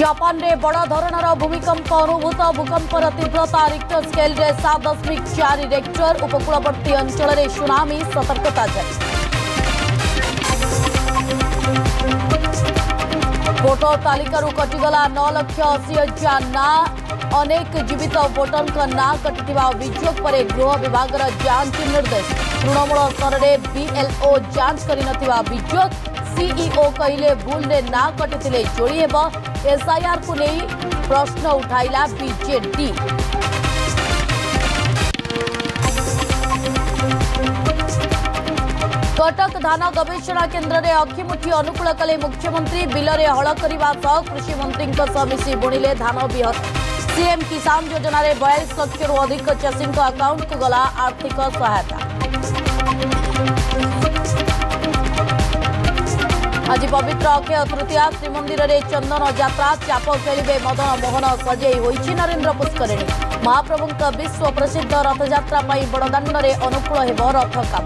Japan रे बड़ धरणर भूमिकंप अनुभूत भूकंपर तीव्रता रिक्टर स्केल रे 7.4 रेक्टर उपकूलवर्ती अंचल रे सुनामी सतर्कता जारी। भोटर तालिकार कटिगला 9,80,000 ना अनेक जीवित भोटर ना कटि अभियोग पर गृह विभाग जांच निर्देश। तृणमूल स्तर में बीएलओ जांच कर अभियोग सीईओ कहले भूल रे ना कटि जोड़ी एसआईआर को नहीं प्रश्न उठाइला बीजेडी। कटक धान गवेषणा केन्द्र में अखिमुठी अनुकूल कले मुख्यमंत्री बिलरे हल करने सह कृषि मंत्री मिसी बुणिले धान बिहन। सीएम किसान योजना रे 42 लाख रु अधिक चाषी अकाउंट को गला आर्थिक सहायता। आज पवित्र अक्षय तृतीया श्रीमंदिर में चंदन यात्रा चाप खेलिबे मदन मोहन सजे होइछि नरेंद्र पुष्करिणी। महाप्रभु विश्व प्रसिद्ध रथयात्रा बड़दाण्ड में अनुकूल हेब रथ काम।